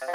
Hi,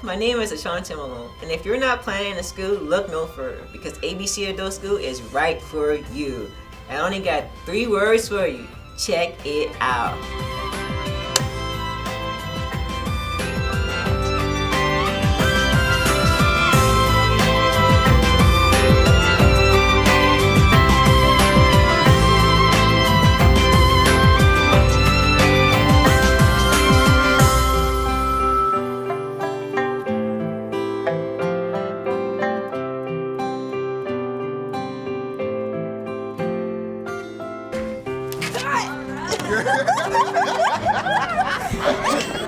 my name is Ashante Malone, and if you're not planning a school, look no further, because ABC Adult School is right for you. I only got 3 words for you. Check it out. All right.